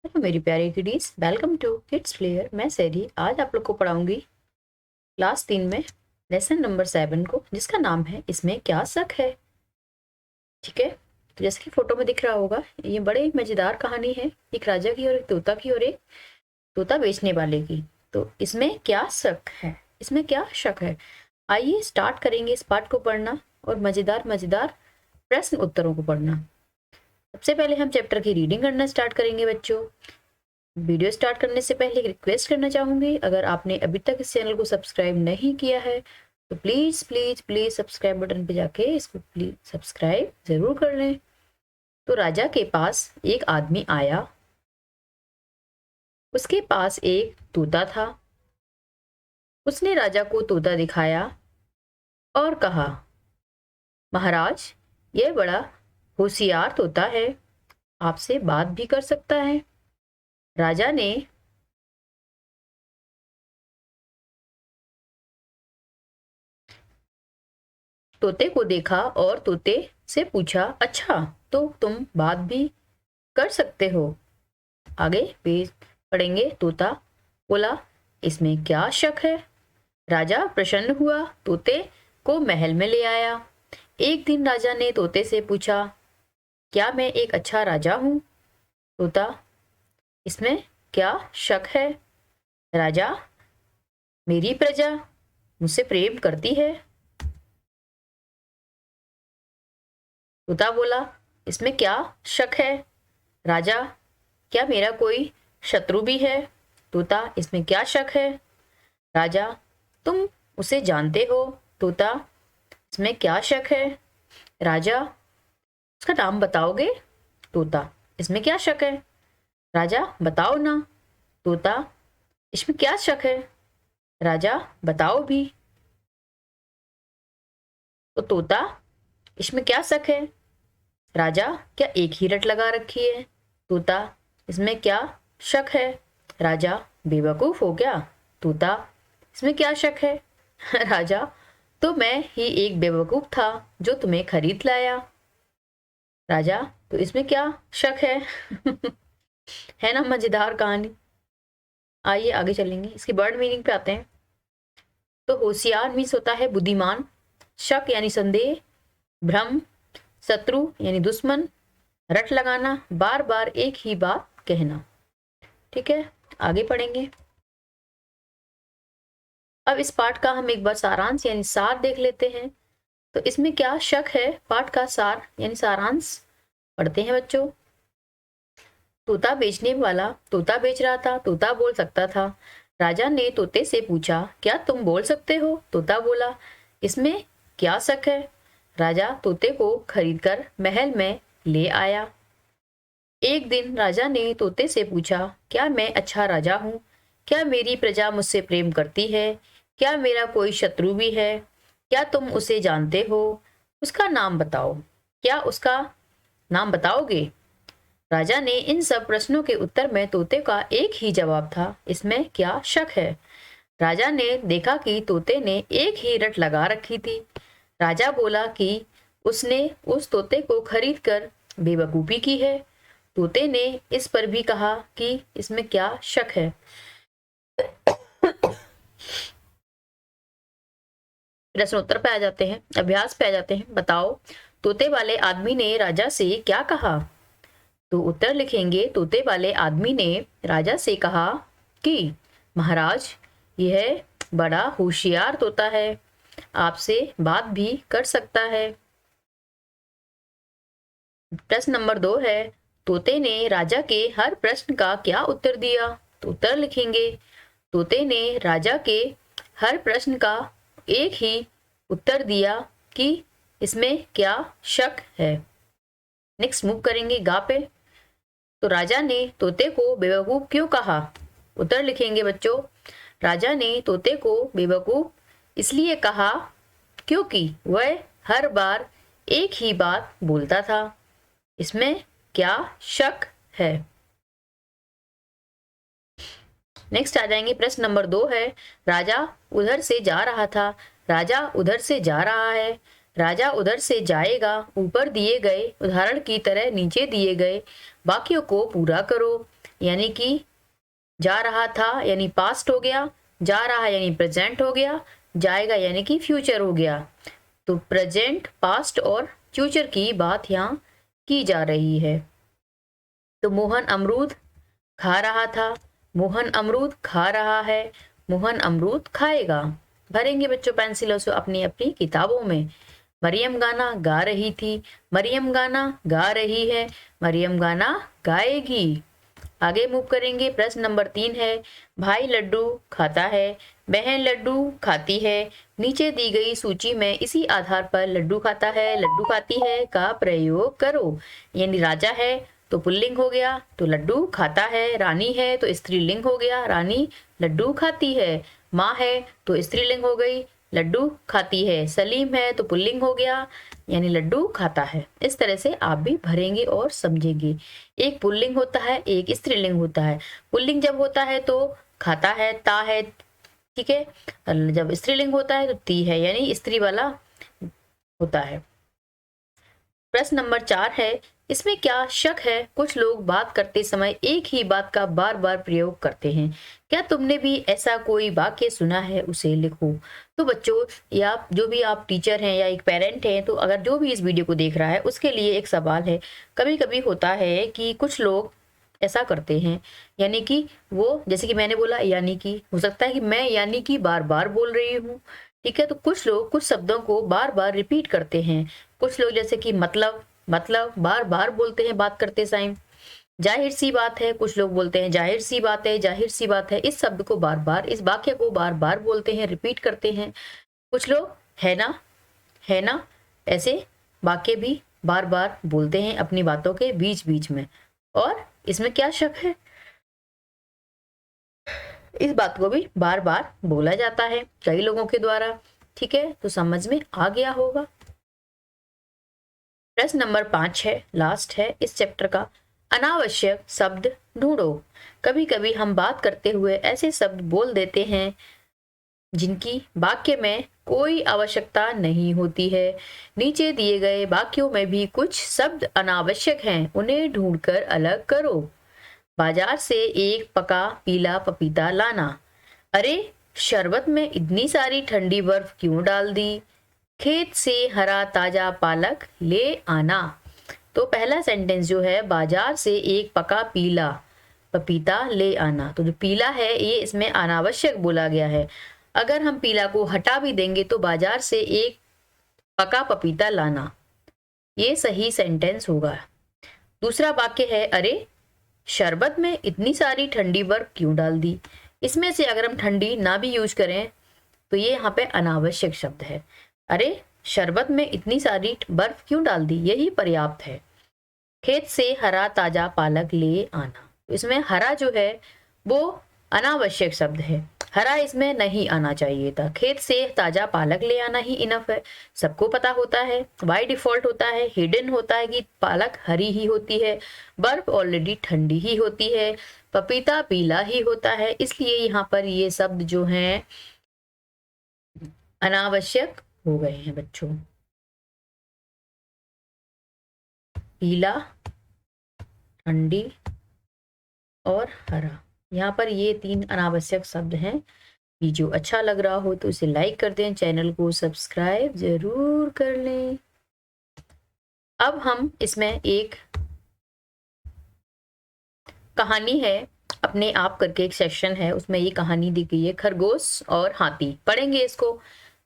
Hello मेरी प्यारी kiddies, welcome to kids player. मैं सैरी आज आप लोग को पढ़ाऊंगी क्लास 3 में लेसन नंबर 7 को, जिसका नाम है इसमें क्या शक है। ठीक है, तो जैसे कि फोटो में दिख रहा होगा, ये बड़े मजेदार कहानी है, एक राजा की और एक तोता की और एक तोता बेचने वाले की। तो इसमें क्या शक है, इसमें क्या शक है, आइए स्टार्ट करेंगे इस पाठ को पढ़ना और मजेदार मजेदार प्रश्न उत्तरों को पढ़ना। सबसे पहले हम चैप्टर की रीडिंग करना स्टार्ट करेंगे बच्चों। वीडियो स्टार्ट करने से पहले एक रिक्वेस्ट करना चाहूंगी, अगर आपने अभी तक इस चैनल को सब्सक्राइब नहीं किया है तो please please please subscribe button पे जाके इसको प्लीज सब्सक्राइब जरूर कर लें। तो राजा के पास एक आदमी आया, उसके पास एक तोता था। उसने राजा को तोता दिखाया और कहा, महाराज, यह बड़ा होशियार तोता है, आपसे बात भी कर सकता है। राजा ने तोते को देखा और तोते से पूछा, अच्छा, तो तुम बात भी कर सकते हो। आगे पेज पढ़ेंगे। तोता बोला, इसमें क्या शक है। राजा प्रसन्न हुआ, तोते को महल में ले आया। एक दिन राजा ने तोते से पूछा, क्या मैं एक अच्छा राजा हूँ। तोता, इसमें क्या शक है। राजा, मेरी प्रजा मुझसे प्रेम करती है। तोता बोला, इसमें क्या शक है। राजा, क्या मेरा कोई शत्रु भी है। तोता, इसमें क्या शक है। राजा, तुम उसे जानते हो। तोता, इसमें क्या शक है। राजा, उसका नाम बताओगे। तोता, इसमें क्या शक है। राजा, बताओ ना। तोता, इसमें क्या शक है। राजा, बताओ भी। तो तोता, इसमें क्या शक है। राजा, क्या एक ही रट लगा रखी है। तोता, इसमें क्या शक है। राजा, बेवकूफ हो क्या। तोता, इसमें क्या शक है। राजा, तो मैं ही एक बेवकूफ था जो तुम्हें खरीद लाया। राजा, तो इसमें क्या शक है। है ना मजेदार कहानी। आइए आगे चलेंगे, इसकी वर्ड मीनिंग पे आते हैं। तो होशियार मीन्स होता है बुद्धिमान, शक यानी संदेह, भ्रम, शत्रु यानी दुश्मन, रट लगाना, बार बार एक ही बात कहना। ठीक है, आगे पढ़ेंगे। अब इस पाठ का हम एक बार सारांश यानी सार देख लेते हैं। तो इसमें क्या शक है, पाठ का सार यानी सारांश पढ़ते हैं बच्चों। तोता बेचने वाला तोता बेच रहा था, तोता बोल सकता था। राजा ने तोते से पूछा, क्या तुम बोल सकते हो। तोता बोला, इसमें क्या शक है। राजा तोते को खरीदकर महल में ले आया। एक दिन राजा ने तोते से पूछा, क्या मैं अच्छा राजा हूँ। क्या मेरी प्रजा मुझसे प्रेम करती है। क्या मेरा कोई शत्रु भी है। क्या तुम उसे जानते हो। उसका नाम बताओ। क्या उसका नाम बताओगे। राजा ने इन सब प्रश्नों के उत्तर में तोते का एक ही जवाब था, इसमें क्या शक है। राजा ने देखा कि तोते ने एक ही रट लगा रखी थी। राजा बोला कि उसने उस तोते को खरीद कर बेवकूफी की है। तोते ने इस पर भी कहा कि इसमें क्या शक है। प्रश्नोत्तर पे आ जाते हैं, अभ्यास पे आ जाते हैं। बताओ, तोते वाले आदमी ने राजा से क्या कहा। तो उत्तर लिखेंगे। तोते वाले आदमी ने राजा से कहा कि महाराज, यह बड़ा होशियार तोता है, आपसे बात भी कर सकता है। प्रश्न नंबर 2 है, तोते ने राजा के हर प्रश्न का क्या उत्तर दिया। तो उत्तर लिखेंगे। तोते ने राजा के हर प्रश्न का एक ही उत्तर दिया कि इसमें क्या शक है। नेक्स्ट मूव करेंगे गा पे। तो राजा ने तोते को बेवकूफ क्यों कहा। उत्तर लिखेंगे बच्चों। राजा ने तोते को बेवकूफ इसलिए कहा क्योंकि वह हर बार एक ही बात बोलता था। इसमें क्या शक है। नेक्स्ट आ जाएंगे। प्रश्न नंबर 2 है, राजा उधर से जा रहा था। राजा उधर से जा रहा है। राजा उधर से जाएगा। ऊपर दिए गए उदाहरण की तरह नीचे दिए गए वाक्यों को पूरा करो। यानी कि जा रहा था यानी पास्ट हो गया, जा रहा यानी प्रेजेंट हो गया, जाएगा यानी कि फ्यूचर हो गया। तो प्रेजेंट, पास्ट और फ्यूचर की बात यहाँ की जा रही है। तो मोहन अमरूद खा रहा था, मोहन अमरूद खा रहा है, मोहन अमरूद खाएगा। भरेंगे बच्चों पेंसिलों से अपनी अपनी किताबों में। मरियम गाना गा रही थी, मरियम गाना गा रही है, मरियम गाना गाएगी। आगे मूव करेंगे। प्रश्न नंबर 3 है, भाई लड्डू खाता है, बहन लड्डू खाती है। नीचे दी गई सूची में इसी आधार पर लड्डू खाता है, लड्डू खाती है का प्रयोग करो। यानी राजा है तो पुल्लिंग हो गया, तो लड्डू खाता है। रानी है तो स्त्रीलिंग हो गया, रानी लड्डू खाती है। माँ है तो स्त्रीलिंग हो गई, लड्डू खाती है। सलीम है तो पुल्लिंग हो गया, यानी लड्डू खाता है। इस तरह से आप भी भरेंगे और समझेंगे। एक पुल्लिंग होता है, एक स्त्रीलिंग होता है। पुल्लिंग जब होता है तो खाता है, ता है, ठीक है। जब स्त्रीलिंग होता है तो ती है, यानी स्त्री वाला होता है। प्रश्न नंबर 4 है, इसमें क्या शक है? कुछ लोग बात करते समय एक ही बात का बार बार प्रयोग करते हैं। क्या तुमने भी ऐसा कोई वाक्य सुना है? उसे लिखो। तो बच्चों, या जो भी आप टीचर हैं या एक पेरेंट हैं, तो अगर जो भी इस वीडियो को देख रहा है उसके लिए एक सवाल है। कभी कभी होता है कि कुछ लोग ऐसा करते हैं, यानी कि वो, जैसे कि मैंने बोला यानी कि, हो सकता है कि मैं यानी कि बार बार बोल रही हूँ, ठीक है। तो कुछ लोग कुछ शब्दों को बार बार रिपीट करते हैं। कुछ लोग जैसे कि मतलब बार बार बोलते हैं बात करते टाइम। जाहिर सी बात है, कुछ लोग बोलते हैं जाहिर सी बात है, जाहिर सी बात है। इस शब्द को बार बार, इस वाक्य को बार बार बोलते हैं, रिपीट करते हैं। कुछ लोग है ना, ऐसे वाक्य भी बार बार बोलते हैं अपनी बातों के बीच बीच में। और इसमें क्या शक है? इस बात को भी बार बार बोला जाता है कई लोगों के द्वारा, ठीक है। तो समझ में आ गया होगा। प्रश्न नंबर 5 है, लास्ट है इस चैप्टर का। अनावश्यक शब्द ढूंढो। कभी कभी हम बात करते हुए ऐसे शब्द बोल देते हैं जिनकी वाक्य में कोई आवश्यकता नहीं होती है। नीचे दिए गए वाक्यों में भी कुछ शब्द अनावश्यक हैं, उन्हें ढूंढकर अलग करो। बाजार से एक पका पीला पपीता लाना। अरे, शरबत में इतनी सारी ठंडी बर्फ क्यों डाल दी? खेत से हरा ताजा पालक ले आना। तो पहला सेंटेंस जो है, बाजार से एक पका पीला पपीता ले आना, तो जो पीला है ये इसमें अनावश्यक बोला गया है। अगर हम पीला को हटा भी देंगे तो बाजार से एक पका पपीता लाना, ये सही सेंटेंस होगा। दूसरा वाक्य है, अरे, शरबत में इतनी सारी ठंडी बर्फ क्यों डाल दी। इसमें से अगर हम ठंडी ना भी यूज करें तो ये यहाँ पे अनावश्यक शब्द है। अरे, शरबत में इतनी सारी बर्फ क्यों डाल दी, यही पर्याप्त है। खेत से हरा ताजा पालक ले आना, इसमें हरा जो है वो अनावश्यक शब्द है, हरा इसमें नहीं आना चाहिए था। खेत से ताजा पालक ले आना ही इनफ है। सबको पता होता है, बाय डिफॉल्ट होता है, हिडन होता है कि पालक हरी ही होती है, बर्फ ऑलरेडी ठंडी ही होती है, पपीता पीला ही होता है। इसलिए यहाँ पर ये शब्द जो हैं अनावश्यक हो गए हैं बच्चों। पीला, ठंडी और हरा, यहाँ पर ये 3 अनावश्यक शब्द हैं। वीडियो अच्छा लग रहा हो तो इसे लाइक कर दें, चैनल को सब्सक्राइब जरूर कर लें। अब हम इसमें एक कहानी है, अपने आप करके एक सेक्शन है, उसमें ये कहानी दी गई है, खरगोश और हाथी। पढ़ेंगे इसको।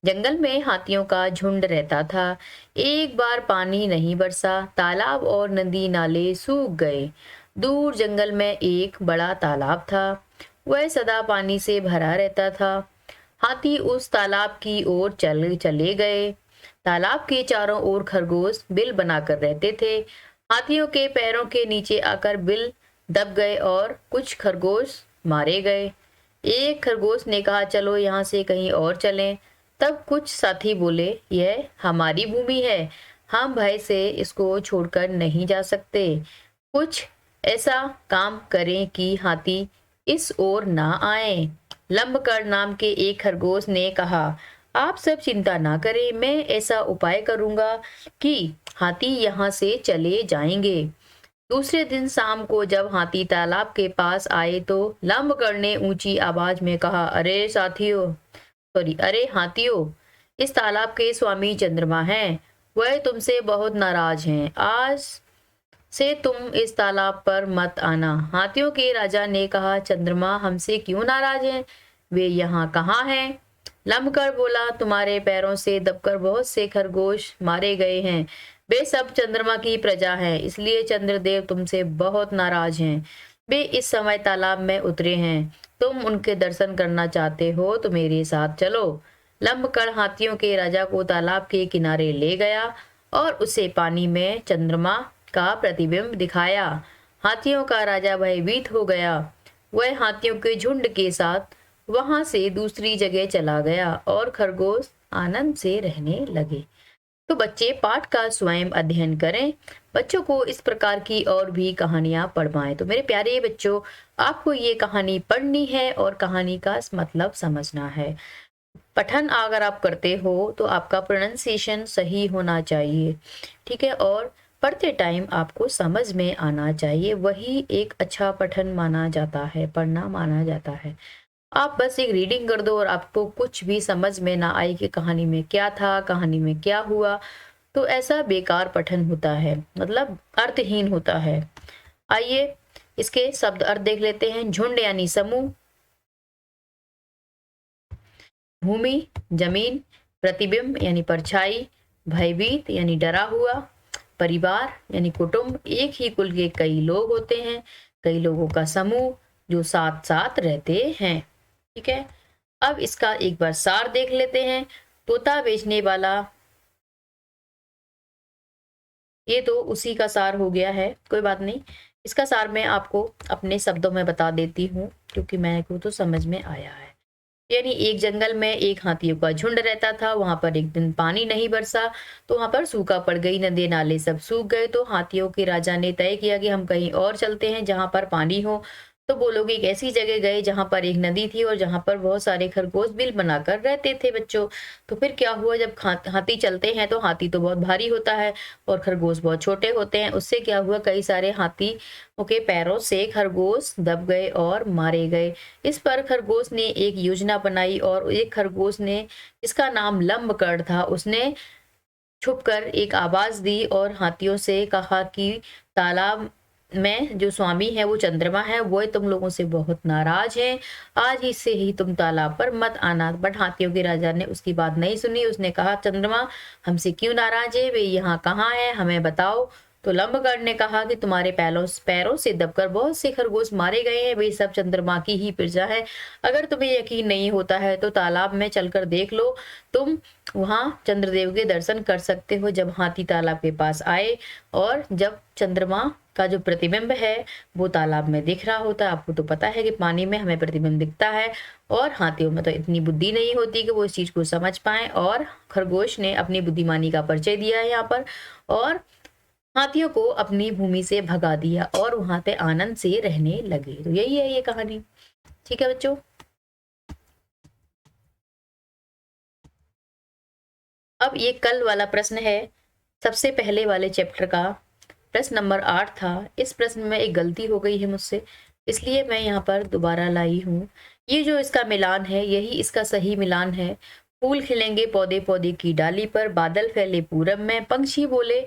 जंगल में हाथियों का झुंड रहता था। एक बार पानी नहीं बरसा, तालाब और नदी नाले सूख गए। दूर जंगल में एक बड़ा तालाब था, वह सदा पानी से भरा रहता था। हाथी उस तालाब की ओर चले गए। तालाब के चारों ओर खरगोश बिल बनाकर रहते थे। हाथियों के पैरों के नीचे आकर बिल दब गए और कुछ खरगोश मारे गए। एक खरगोश ने कहा, चलो यहाँ से कहीं और चलें। तब कुछ साथी बोले, यह हमारी भूमि है, हम भय से इसको छोड़कर नहीं जा सकते। कुछ ऐसा काम करें कि हाथी इस ओर ना आए। लंबकड़ नाम के एक खरगोश ने कहा, आप सब चिंता ना करें, मैं ऐसा उपाय करूंगा कि हाथी यहाँ से चले जाएंगे। दूसरे दिन शाम को जब हाथी तालाब के पास आए तो लंबकड़ ने ऊंची आवाज में कहा, अरे हाथियों, इस तालाब के स्वामी चंद्रमा हैं। वह तुमसे बहुत नाराज हैं। आज से तुम इस तालाब पर मत आना। हाथियों के राजा ने कहा, चंद्रमा हमसे क्यों नाराज हैं? वे यहाँ कहाँ हैं? लंबकड़ बोला, तुम्हारे पैरों से दबकर बहुत से खरगोश मारे गए हैं। वे सब चंद्रमा की प्रजा हैं, इसलिए चंद्रदेव तुमसे बहुत नाराज हैं। वे इस समय तालाब में उतरे हैं। तुम उनके दर्शन करना चाहते हो तो मेरे साथ चलो। लंबकड़ हाथियों के राजा को तालाब के किनारे ले गया और उसे पानी में चंद्रमा का प्रतिबिंब दिखाया। हाथियों का राजा भयभीत हो गया। वह हाथियों के झुंड के साथ वहां से दूसरी जगह चला गया और खरगोश आनंद से रहने लगे। तो बच्चे पाठ का स्वयं अध्ययन करें। बच्चों को इस प्रकार की और भी कहानियां पढ़वाएं। तो मेरे प्यारे बच्चों, आपको ये कहानी पढ़नी है और कहानी का मतलब समझना है। पठन अगर आप करते हो तो आपका प्रोनाउंसिएशन सही होना चाहिए, ठीक है, और पढ़ते टाइम आपको समझ में आना चाहिए। वही एक अच्छा पठन माना जाता है, पढ़ना माना जाता है। आप बस एक रीडिंग कर दो और आपको कुछ भी समझ में ना आई कि कहानी में क्या था, कहानी में क्या हुआ, तो ऐसा बेकार पठन होता है, मतलब अर्थहीन होता है। आइए इसके शब्द अर्थ देख लेते हैं। झुंड यानी समूह, भूमि जमीन, प्रतिबिंब यानी परछाई, भयभीत यानी डरा हुआ, परिवार यानी कुटुंब, एक ही कुल के कई लोग होते हैं, कई लोगों का समूह जो साथ साथ रहते हैं। ठीक है, अब इसका एक बार सार देख लेते हैं। तोता बेचने वाला, ये तो उसी का सार हो गया है, कोई बात नहीं। इसका सार मैं आपको अपने शब्दों में बता देती हूँ क्योंकि मेरे को तो समझ में आया है। यानी एक जंगल में एक हाथियों का झुंड रहता था। वहां पर एक दिन पानी नहीं बरसा तो वहां पर सूखा पड़ गई, नदी नाले सब सूख गए। तो हाथियों के राजा ने तय किया कि हम कहीं और चलते हैं जहां पर पानी हो। तो वो लोग एक ऐसी जगह गए जहां पर एक नदी थी और जहां पर बहुत सारे खरगोश बिल बनाकर रहते थे बच्चों। तो फिर क्या हुआ, जब हाथी चलते हैं तो हाथी तो बहुत भारी होता है और खरगोश बहुत छोटे होते हैं। उससे क्या हुआ, कई सारे हाथी के पैरों से खरगोश दब गए और मारे गए। इस पर खरगोश ने एक योजना बनाई और एक खरगोश ने, जिसका नाम लंबकड़ था, उसने छुपकर एक आवाज दी और हाथियों से कहा कि तालाब में जो स्वामी है वो चंद्रमा है, वो तुम लोगों से बहुत नाराज है। आज ही से ही तुम तालाब पर मत आना। बट हाथियों के राजा ने उसकी बात नहीं सुनी। उसने कहा, चंद्रमा हमसे क्यों नाराज है? वे यहाँ कहाँ है, हमें बताओ। तो लंबकड़ ने कहा कि तुम्हारे पैरों से दबकर बहुत से खरगोश मारे गए हैं। वे सब चंद्रमा की ही प्रजा है। अगर तुम्हें यकीन नहीं होता है तो तालाब में चलकर देख लो। तुम वहां चंद्रदेव के दर्शन कर सकते हो जब हाथी तालाब के पास आए और जब चंद्रमा का जो प्रतिबिंब है वो तालाब में दिख रहा होता है। आपको तो पता है कि पानी में हमें प्रतिबिंब दिखता है और हाथियों में तो इतनी बुद्धि नहीं होती कि वो इस चीज को समझ पाए। और खरगोश ने अपनी बुद्धिमानी का परिचय दिया है यहाँ पर और हाथियों को अपनी भूमि से भगा दिया और वहां पे आनंद से रहने लगे। तो यही है ये कहानी। ठीक है बच्चों, अब ये कल वाला प्रश्न है, सबसे पहले वाले चैप्टर का प्रश्न नंबर 8 था। इस प्रश्न में एक गलती हो गई है मुझसे, इसलिए मैं यहाँ पर दोबारा लाई हूँ। ये जो इसका मिलान है यही इसका सही मिलान है। फूल खिलेंगे पौधे पौधे की डाली पर, बादल फैले पूरब में, पंछी बोले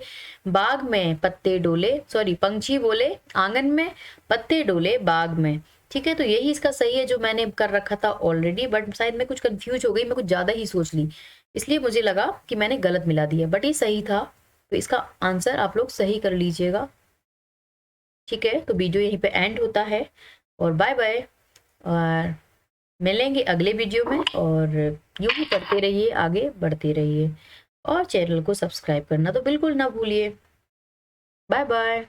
बाग में पत्ते डोले, सॉरी पंछी बोले आंगन में पत्ते डोले बाग में। ठीक है, तो यही इसका सही है जो मैंने कर रखा था ऑलरेडी, बट शायद मैं कुछ कंफ्यूज हो गई, मैं कुछ ज्यादा ही सोच ली, इसलिए मुझे लगा कि मैंने गलत मिला दिया, बट ये सही था। तो इसका आंसर आप लोग सही कर लीजिएगा। ठीक है, तो वीडियो यहीं पे एंड होता है और बाय बाय, और मिलेंगे अगले वीडियो में। और यूं ही करते रहिए, आगे बढ़ते रहिए और चैनल को सब्सक्राइब करना तो बिल्कुल ना भूलिए। Bye bye.